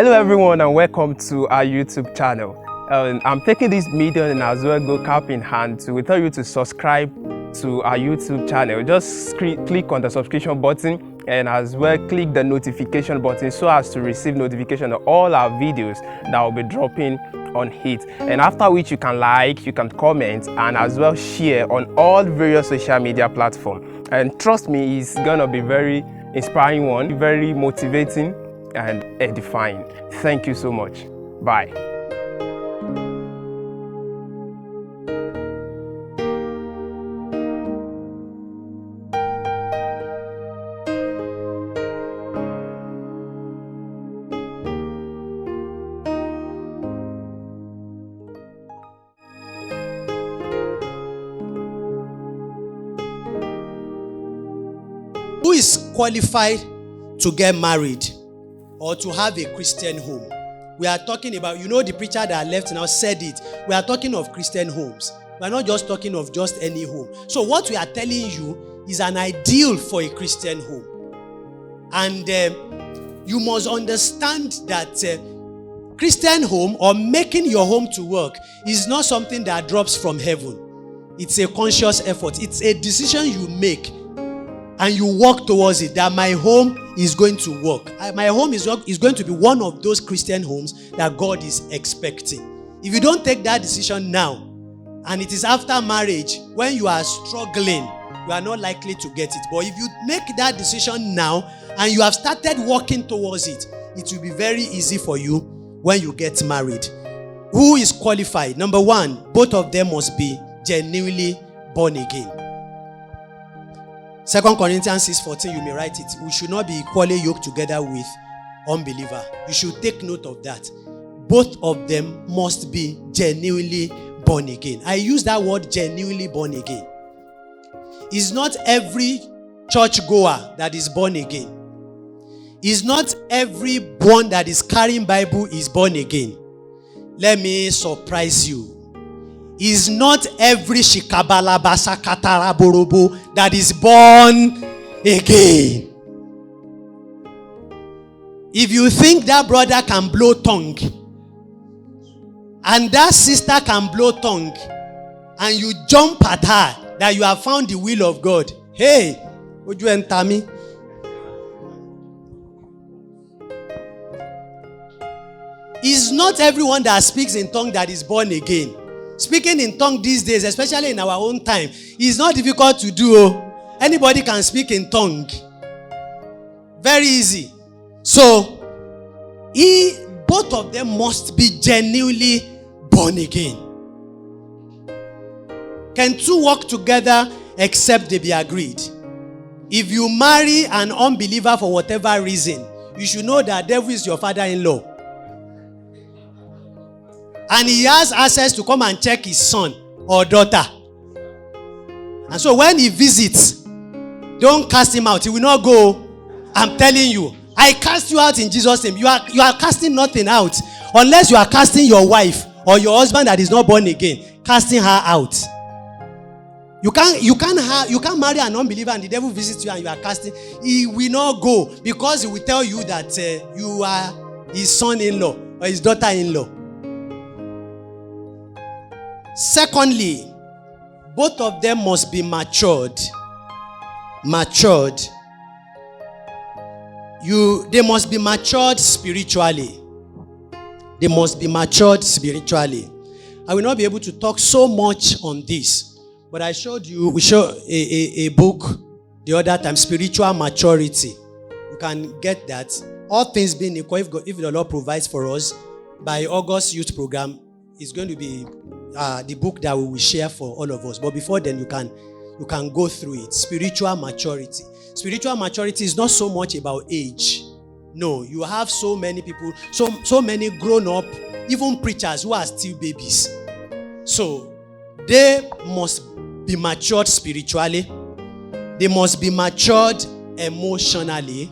Hello everyone and welcome to our YouTube channel. I'm taking this medium and as well go cap in hand to tell you to subscribe to our YouTube channel. Just click on the subscription button and as well click the notification button so as to receive notification of all our videos that will be dropping on it. And after which you can like, you can comment and as well share on all various social media platforms. And trust me, it's gonna be very inspiring one, very motivating and edifying. Thank you so much. Bye. Who is qualified to get married or to have a Christian home? We are talking about, the preacher that left now said it. We are talking of Christian homes. We are not just talking of just any home. So what we are telling you is an ideal for a Christian home. And you must understand that Christian home or making your home to work is not something that drops from heaven. It's a conscious effort. It's a decision you make and you work towards it, that my home is going to work. My home is going to be one of those Christian homes that God is expecting. If you don't take that decision now, and it is after marriage, when you are struggling, you are not likely to get it. But if you make that decision now, and you have started working towards it, it will be very easy for you when you get married. Who is qualified? Number one, both of them must be genuinely born again. 2 Corinthians 6:14, you may write it. We should not be equally yoked together with unbeliever. You should take note of that. Both of them must be genuinely born again. I use that word genuinely born again. It's not every church goer that is born again. It's not everyone that is carrying Bible is born again. Let me surprise you. Is not every shikabalabasa kataraborobo that is born again. If you think that brother can blow tongue and that sister can blow tongue and you jump at her that you have found the will of God, hey, would you enter me? It's not everyone that speaks in tongue that is born again. Speaking in tongue these days, especially in our own time, is not difficult to do. Anybody can speak in tongue. Very easy. So, both of them must be genuinely born again. Can two work together except they be agreed? If you marry an unbeliever for whatever reason, you should know that devil is your father-in-law. And he has access to come and check his son or daughter. And so when he visits, don't cast him out. He will not go. I'm telling you, I cast you out in Jesus' name. You are casting nothing out unless you are casting your wife or your husband that is not born again, casting her out. You can't marry an unbeliever and the devil visits you and you are casting. He will not go because he will tell you that you are his son-in-law or his daughter-in-law. Secondly, both of them must be matured. They must be matured spiritually. They must be matured spiritually. I will not be able to talk so much on this, but we showed a book the other time, Spiritual Maturity. You can get that. All things being equal, if the Lord provides for us, by August youth program, it's going to be the book that we will share for all of us. But before then, you can go through it. Spiritual maturity. Spiritual maturity is not so much about age. No, you have so many people, so many grown-up, even preachers who are still babies. So, they must be matured spiritually. They must be matured emotionally.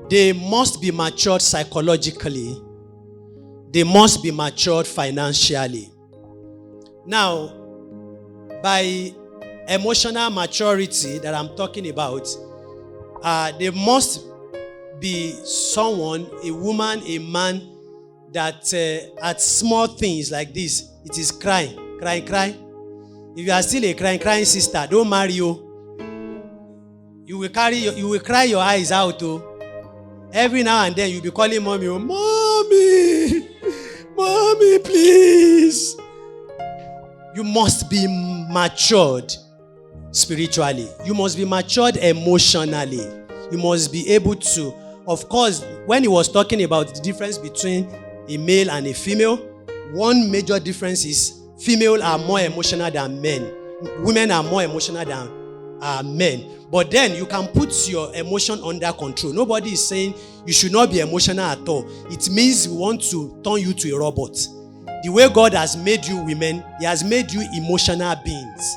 They must be matured psychologically. They must be matured financially. Now, by emotional maturity that I'm talking about, they must be someone, a woman, a man that at small things like this, it is crying. If you are still a crying sister, don't marry you. You will cry your eyes out. Every now and then you'll be calling mommy, mommy, please. You must be matured spiritually. You must be matured emotionally. You must be able to, of course, when he was talking about the difference between a male and a female, one major difference is female are more emotional than men. Women are more emotional than men. But then you can put your emotion under control. Nobody is saying you should not be emotional at all. It means we want to turn you to a robot. The way God has made you women, He has made you emotional beings.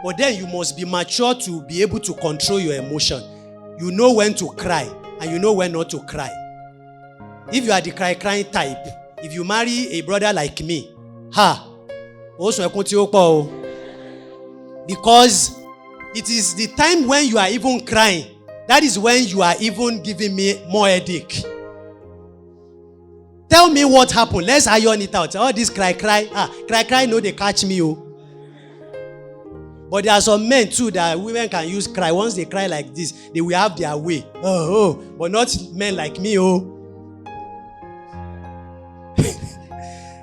But then you must be mature to be able to control your emotion. You know when to cry and you know when not to cry. If you are the crying type, if you marry a brother like me, because it is the time when you are even crying, that is when you are even giving me more headache. Tell me what happened. Let's iron it out. All this cry, no, they catch me. But there are some men too that women can use cry. Once they cry like this, they will have their way. But not men like me.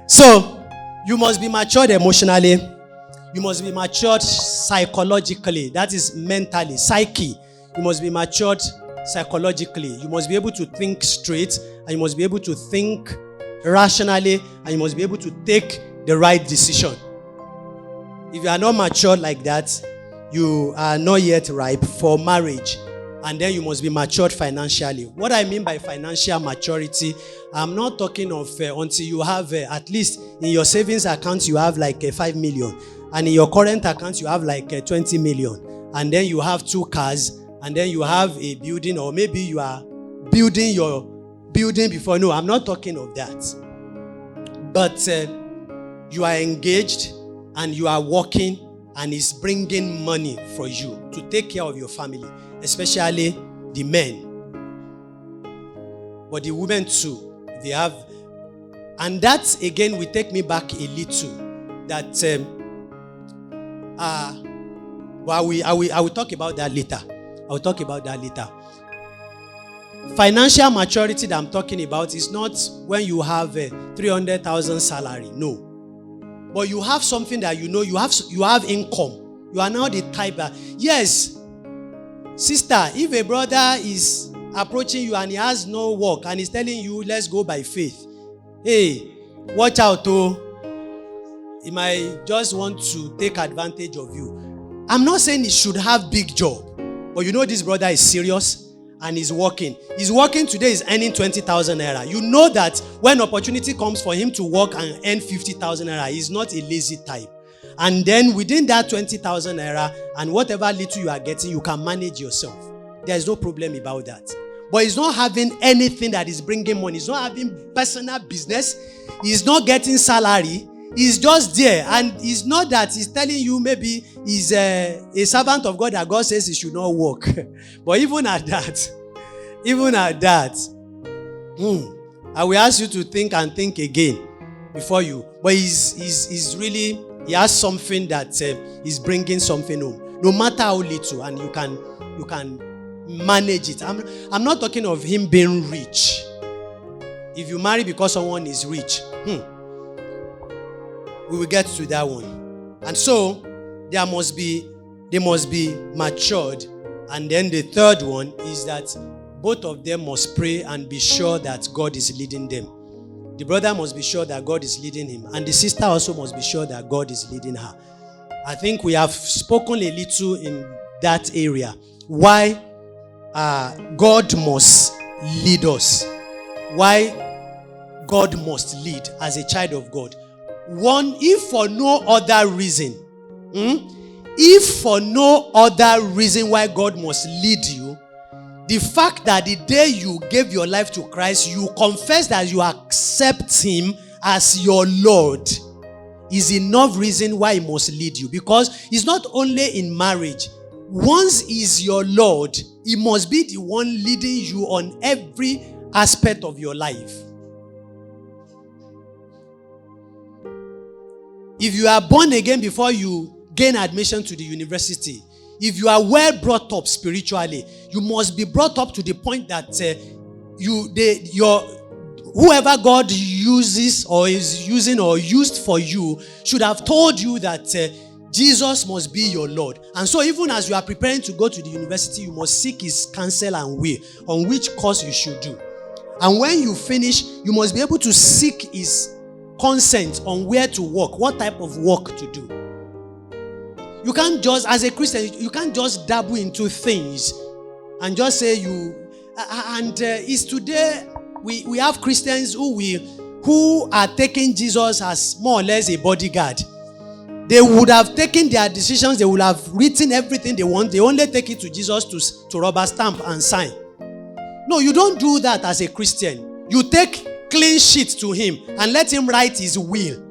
So, you must be matured emotionally. You must be matured psychologically. That is mentally, psyche. You must be matured psychologically. You must be able to think straight, and you must be able to think rationally, and you must be able to take the right decision. If you are not matured like that, you are not yet ripe for marriage. And then you must be matured financially. What I mean by financial maturity, I'm not talking of until you have at least in your savings account you have like 5 million. And in your current account you have like 20 million. And then you have 2 cars. And then you have a building, or maybe you are building your building before. No, I'm not talking of that. But you are engaged and you are working, and it's bringing money for you to take care of your family, especially the men. But the women too, they have. And that again will take me back a little. That I will talk about that later. Financial maturity that I'm talking about is not when you have a 300,000 salary. No. But you have something that you know, you have income. You are now the type that, yes, sister, if a brother is approaching you and he has no work and he's telling you, let's go by faith. Hey, watch out, he might just want to take advantage of you. I'm not saying he should have big job, but you know this brother is serious and he's working. He's working today, he's earning 20,000 naira. You know that when opportunity comes for him to work and earn 50,000 naira, he's not a lazy type. And then within that 20,000 naira and whatever little you are getting, you can manage yourself. There's no problem about that. But he's not having anything that is bringing money. He's not having personal business. He's not getting salary. He's just there. And it's not that he's telling you maybe he's a servant of God that God says he should not work. But even at that, I will ask you to think again before you. But he's really, he has something that is bringing something home. No matter how little, and you can manage it. I'm not talking of him being rich. If you marry because someone is rich, we will get to that one. And so they must be matured. And then the third one is that both of them must pray and be sure that God is leading them. The brother must be sure that God is leading him, and the sister also must be sure that God is leading her. I think we have spoken a little in that area. Why God must lead us. Why God must lead as a child of God. One, if for no other reason, why God must lead you, the fact that the day you gave your life to Christ, you confess that you accept Him as your Lord, is enough reason why He must lead you. Because it's not only in marriage. once he's your Lord, he must be the one leading you on every aspect of your life. If you are born again before you gain admission to the university, if you are well brought up spiritually, you must be brought up to the point that whoever God uses or is using or used for you should have told you that Jesus must be your Lord. And so even as you are preparing to go to the university, you must seek his counsel and will on which course you should do. And when you finish, you must be able to seek his consent on where to work, what type of work to do. You can't just, as a Christian, you can't just dabble into things and just say is today we have Christians who are taking Jesus as more or less a bodyguard. They would have taken their decisions, they would have written everything they want. They only take it to Jesus to rubber stamp and sign. No, you don't do that as a Christian. You take clean sheet to him and let him write his will.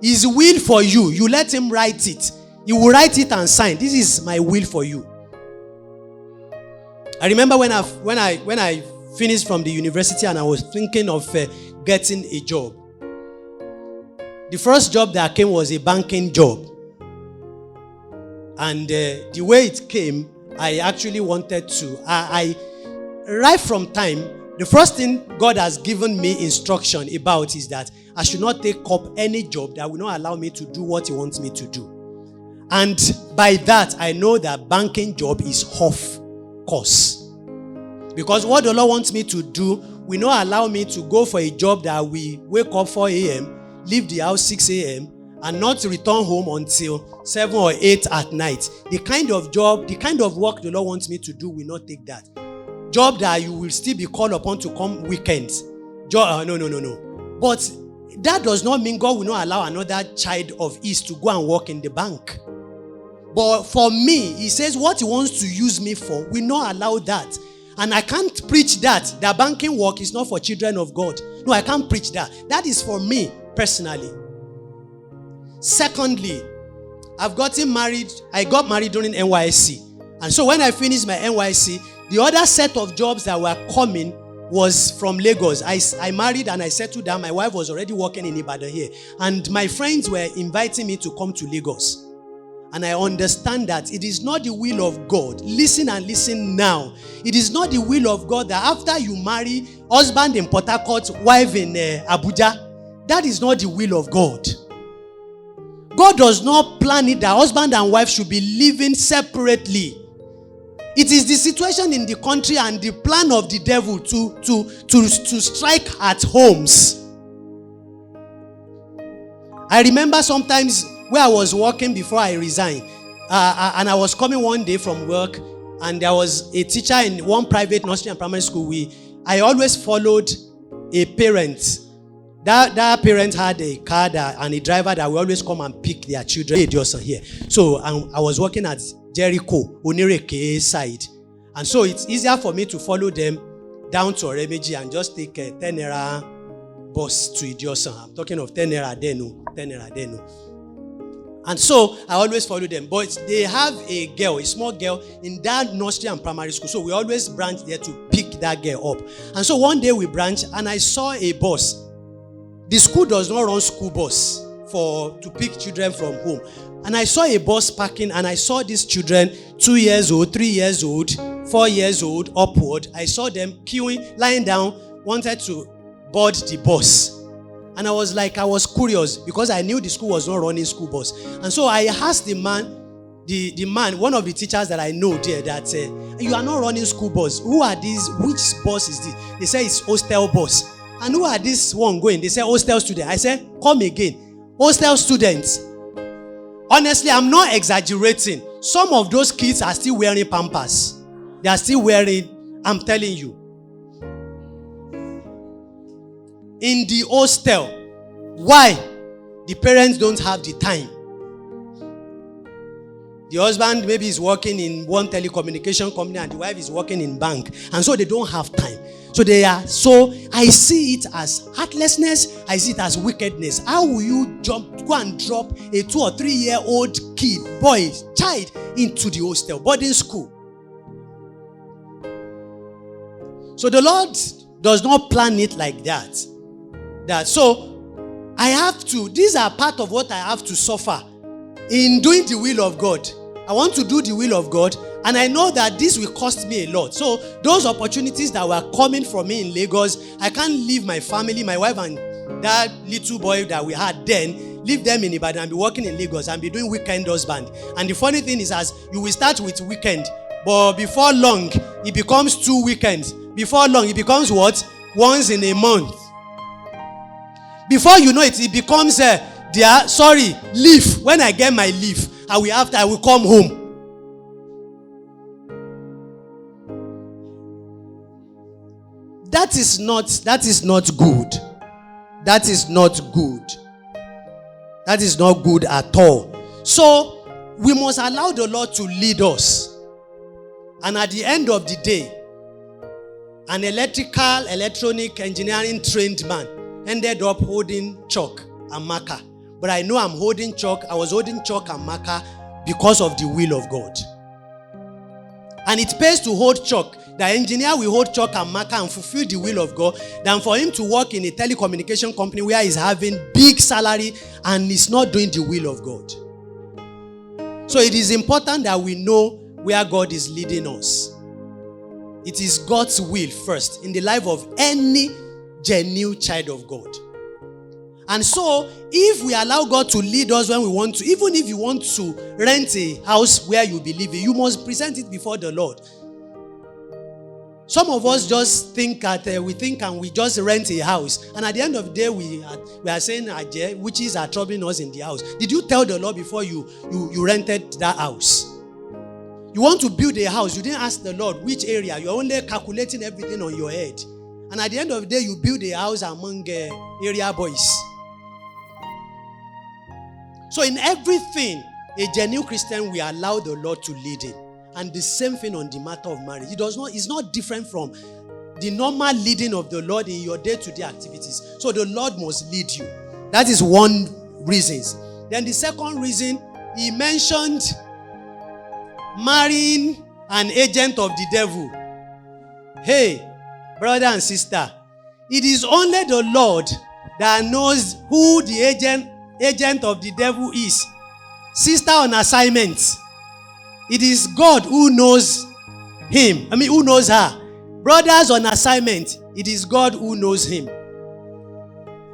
His will for you. You let him write it. He will write it and sign. This is my will for you. I remember when I finished from the university and I was thinking of getting a job. The first job that came was a banking job. And the way it came, I actually wanted to. Right from time, the first thing God has given me instruction about is that I should not take up any job that will not allow me to do what he wants me to do. And by that, I know that banking job is off course. Because what the Lord wants me to do will not allow me to go for a job that we wake up 4 a.m., leave the house 6 a.m., and not return home until 7 or 8 at night. The kind of job, the kind of work the Lord wants me to do will not take that. Job that you will still be called upon to come weekends. No. But that does not mean God will not allow another child of his to go and work in the bank. But for me, he says what he wants to use me for will not allow that. And I can't preach that banking work is not for children of God. No, I can't preach that. That is for me personally. Secondly, I've gotten married. I got married during NYSC. And so when I finished my NYSC, the other set of jobs that were coming was from Lagos. I married and I settled down. My wife was already working in Ibadan here. And my friends were inviting me to come to Lagos. And I understand that it is not the will of God. Listen and listen now. It is not the will of God that after you marry, husband in Port Harcourt, wife in Abuja, that is not the will of God. God does not plan it that husband and wife should be living separately. It is the situation in the country and the plan of the devil to strike at homes. I remember sometimes where I was working before I resigned, and I was coming one day from work, and there was a teacher in one private nursery and primary school. I always followed a parent. That parent had a car and a driver that will always come and pick their children here. So I was working at Jericho, Onireke side. And so it's easier for me to follow them down to Oremeji and just take a 10 naira bus to Idiosa. I'm talking of 10 naira Deno. And so I always follow them. But they have a small girl in that nursery and primary school. So we always branch there to pick that girl up. And so one day we branched and I saw a bus. The school does not run school bus to pick children from home. And I saw a bus parking and I saw these children, 2 years old, 3 years old, 4 years old, upward. I saw them queuing, lying down, wanted to board the bus. And I was curious because I knew the school was not running school bus. And so I asked the man, one of the teachers that I know there, that you are not running school bus. Who are these? Which bus is this? They say it's hostel bus. And who are this one going? They say hostel students. I said, come again. Hostel students. Honestly, I'm not exaggerating. Some of those kids are still wearing Pampers. They are still wearing, I'm telling you. In the hostel. Why? The parents don't have the time. The husband maybe is working in one telecommunication company and the wife is working in bank. And so they don't have time. So I see it as heartlessness. I see it as wickedness. How will you go and drop a 2 or 3 year old kid, boy, child into the hostel, boarding school? So the Lord does not plan it like that. So I have to, these are part of what I have to suffer in doing the will of God. I want to do the will of God, and I know that this will cost me a lot. So those opportunities that were coming from me in Lagos, I can't leave my family, my wife and that little boy that we had then, leave them in Ibadan and be working in Lagos and be doing weekend husband. And the funny thing is, as you will start with weekend, but before long, it becomes 2 weekends. Before long, it becomes what? Once in a month. Before you know it, it becomes leave. When I get my leave, I will come home. That is not good. That is not good. That is not good at all. So we must allow the Lord to lead us. And at the end of the day, an electronic engineering trained man ended up holding chalk and marker. But I know I was holding chalk and marker because of the will of God. And it pays to hold chalk. The engineer will hold chalk and marker and fulfill the will of God than for him to work in a telecommunication company where he's having big salary and he's not doing the will of God. So it is important that we know where God is leading us. It is God's will first in the life of any genuine child of God. And so, if we allow God to lead us when we want to, even if you want to rent a house where you believe in, you must present it before the Lord. Some of us just think and we just rent a house. And at the end of the day, we are saying witches are troubling us in the house. Did you tell the Lord before you rented that house? You want to build a house, you didn't ask the Lord which area. You're only calculating everything on your head. And at the end of the day, you build a house among area boys. So in everything, a genuine Christian will allow the Lord to lead him. And the same thing on the matter of marriage. It's not different from the normal leading of the Lord in your day-to-day activities. So the Lord must lead you. That is one reason. Then the second reason, he mentioned marrying an agent of the devil. Hey, brother and sister, it is only the Lord that knows who the agent of the devil is. Sister on assignment. It is God who knows him. Who knows her. Brothers on assignment. It is God who knows him.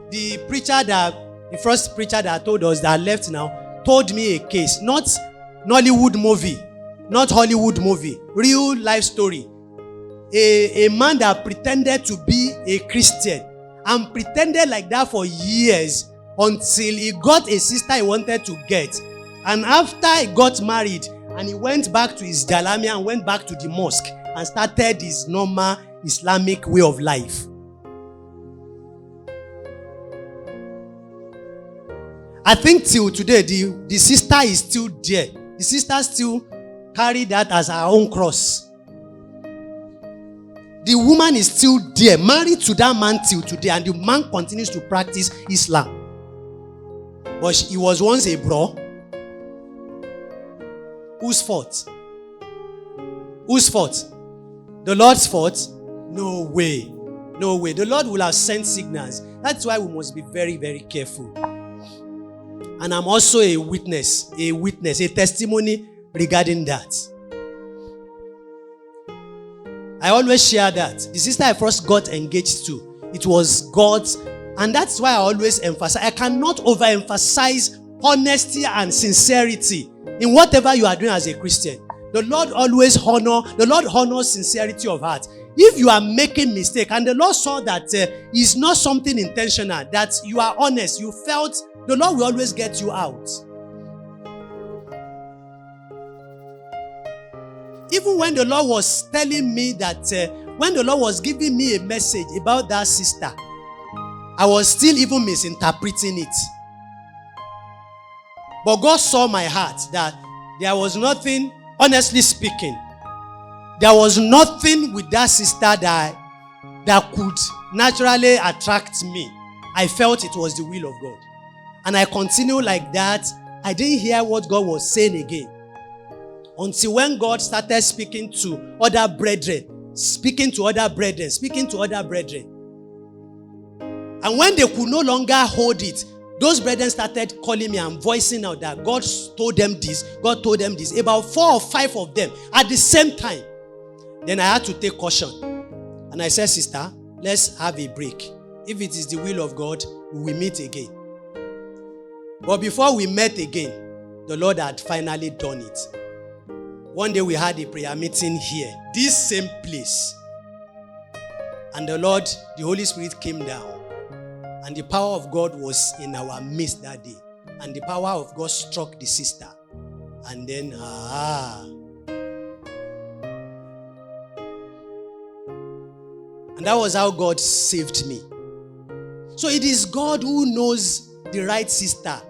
The first preacher that told us, that left now, told me a case. Not Nollywood movie. Not Hollywood movie. Real life story. A man that pretended to be a Christian and pretended like that for years until he got a sister he wanted to get. And after he got married and he went back to his Jalamiya and went back to the mosque and started his normal Islamic way of life. I think till today the sister is still there. The sister still carry that as her own cross. The woman is still there, married to that man till today, and the man continues to practice Islam. But he was once a bro. Whose fault? Whose fault? The Lord's fault? No way. No way. The Lord will have sent signals. That's why we must be very, very careful. And I'm also a witness, a testimony regarding that. I always share that. The sister I first got engaged to, it was God's, and that's why I always emphasize. I cannot overemphasize honesty and sincerity in whatever you are doing as a Christian. The Lord honors sincerity of heart. If you are making mistake, and the Lord saw that it's not something intentional, that you are honest, you felt, the Lord will always get you out. Even when the Lord was telling me that, when the Lord was giving me a message about that sister, I was still even misinterpreting it. But God saw my heart, that there was nothing, honestly speaking, there was nothing with that sister that that could naturally attract me. I felt it was the will of God. And I continued like that. I didn't hear what God was saying again. Until when God started speaking to other brethren, speaking to other brethren. And when they could no longer hold it, those brethren started calling me and voicing out that God told them this, God told them this. About 4 or 5 of them at the same time. Then I had to take caution. And I said, sister, let's have a break. If it is the will of God, we will meet again. But before we met again, the Lord had finally done it. One day we had a prayer meeting here, this same place. And the Holy Spirit came down. And the power of God was in our midst that day. And the power of God struck the sister. And then, And that was how God saved me. So it is God who knows the right sister.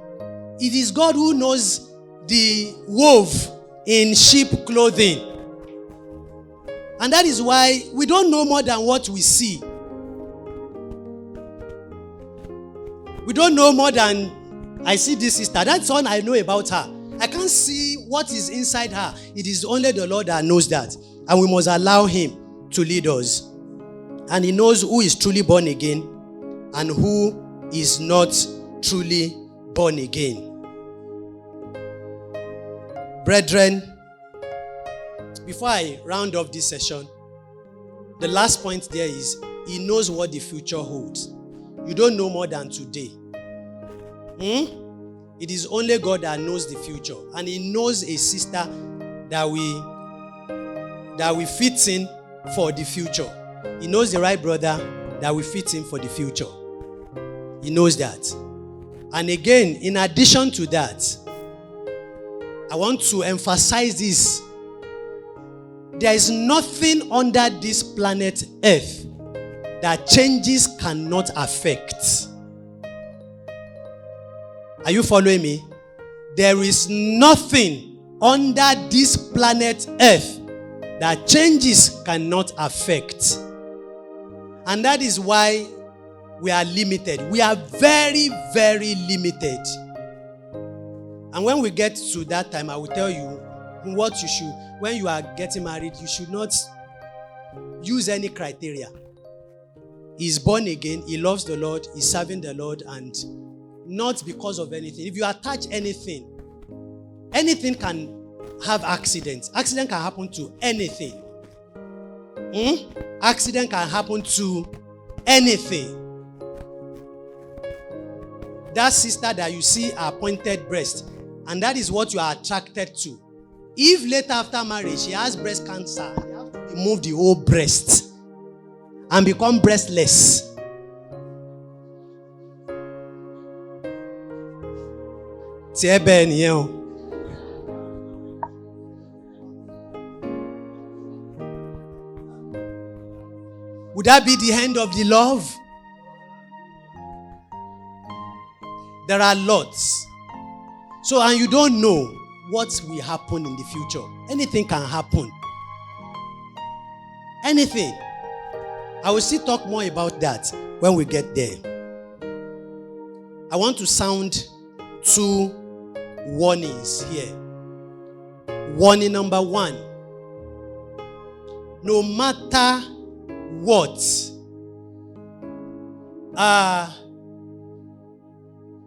It is God who knows the wolf in sheep clothing. And that is why we don't know more than what we see. We don't know more than, I see this sister. That's all I know about her. I can't see what is inside her. It is only the Lord that knows that. And we must allow Him to lead us. And He knows who is truly born again and who is not truly born again. Brethren, before I round off this session, the last point there is, He knows what the future holds. You don't know more than today. It is only God that knows the future. And He knows a sister that we fit in for the future. He knows the right brother that we fit in for the future. He knows that. And again, in addition to that, I want to emphasize this. There is nothing under this planet Earth that changes cannot affect. Are you following me? There is nothing under this planet Earth that changes cannot affect. And that is why we are limited. We are very, very limited. And when we get to that time, I will tell you what you should, when you are getting married, you should not use any criteria. He's born again, he loves the Lord, he's serving the Lord, and not because of anything. If you attach anything, anything can have accidents. Accident can happen to anything. Accident can happen to anything. That sister that you see are pointed breast, and that is what you are attracted to. If later after marriage she has breast cancer, you have to remove the whole breast and become breastless. Would that be the end of the love? There are lots. So, and you don't know what will happen in the future. Anything can happen. Anything. I will still talk more about that when we get there. I want to sound 2 warnings here. Warning number 1. No matter what,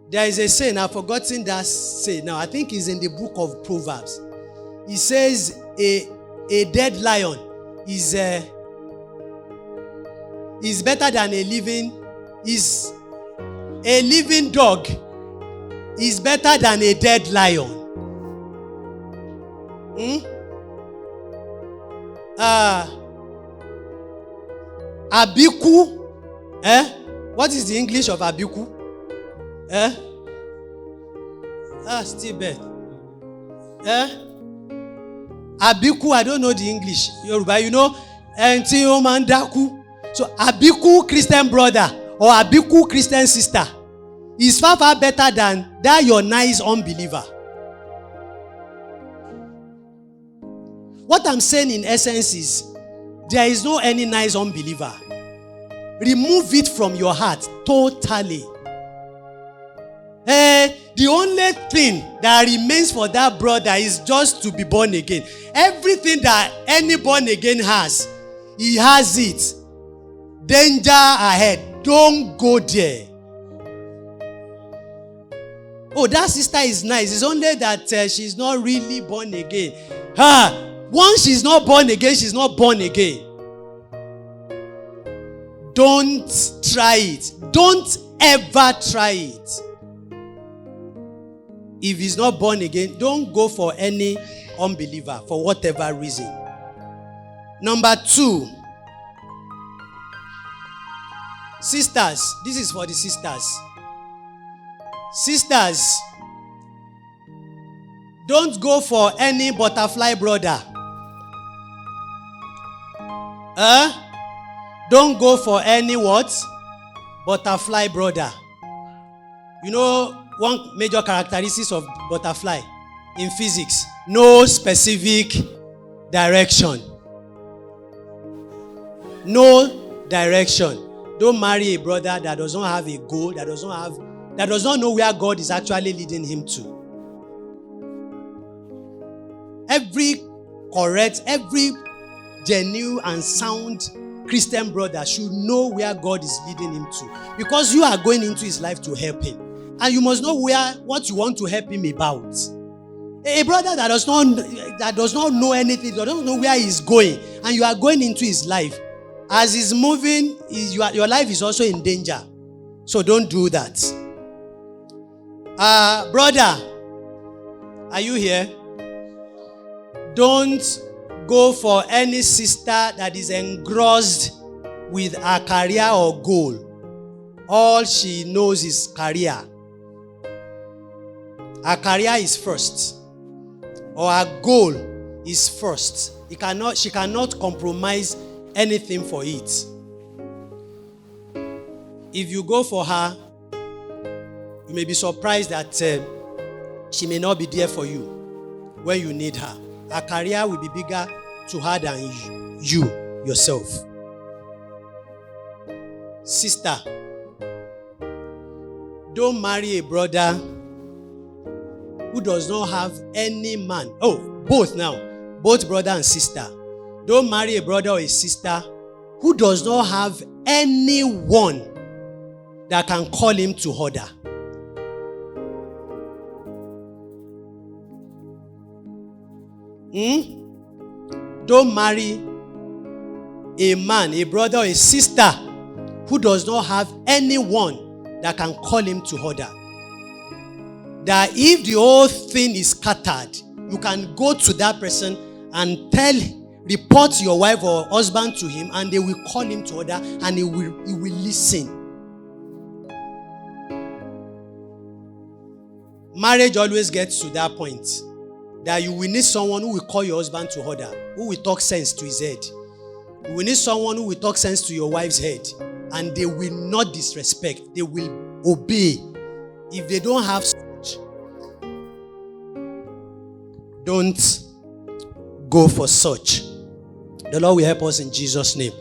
there is a saying, I've forgotten that saying now. I think it's in the book of Proverbs. It says a dead lion is better than a living dog is better than a dead lion. Abiku. What is the English of Abiku? Still bad. Abiku, I don't know the English. Yoruba, you know. So Abiku Christian brother or Abiku Christian sister is far, far better than that your nice unbeliever. What I'm saying in essence is, there is no any nice unbeliever. remove it from your heart totally. The only thing that remains for that brother is just to be born again. Everything that any born again has, he has it. Danger ahead. Don't go there. Oh, that sister is nice. It's only that she's not really born again. Once she's not born again, she's not born again. Don't try it. Don't ever try it. If he's not born again, don't go for any unbeliever for whatever reason. Number 2. Sisters, this is for the sisters. Sisters, don't go for any butterfly brother. Don't go for any what? Butterfly brother. You know, one major characteristic of butterfly in physics, no specific direction. No direction. Don't marry a brother that does not have a goal, that does not know where God is actually leading him to. Every genuine and sound Christian brother should know where God is leading him to, because you are going into his life to help him, and you must know what you want to help him about. A brother that does not know anything, that doesn't know where he's going, and you are going into his life, as he's moving, your life is also in danger. So don't do that. Brother, are you here? Don't go for any sister that is engrossed with her career or goal. All she knows is career. Her career is first, or her goal is first. She cannot compromise anything for it. If you go for her, you may be surprised that she may not be there for you when you need her. Her career will be bigger to her than you yourself. Sister, don't marry a brother who does not have any man. Oh, both now. Both brother and sister. Don't marry a brother or a sister who does not have anyone that can call him to order. Don't marry a man, a brother or a sister who does not have anyone that can call him to order. That if the whole thing is scattered, you can go to that person and report your wife or husband to him, and they will call him to order, and he will listen. Marriage always gets to that point that you will need someone who will call your husband to order, who will talk sense to his head. You will need someone who will talk sense to your wife's head, and they will not disrespect. They will obey. If they don't have such, don't go for such. The Lord will help us in Jesus' name.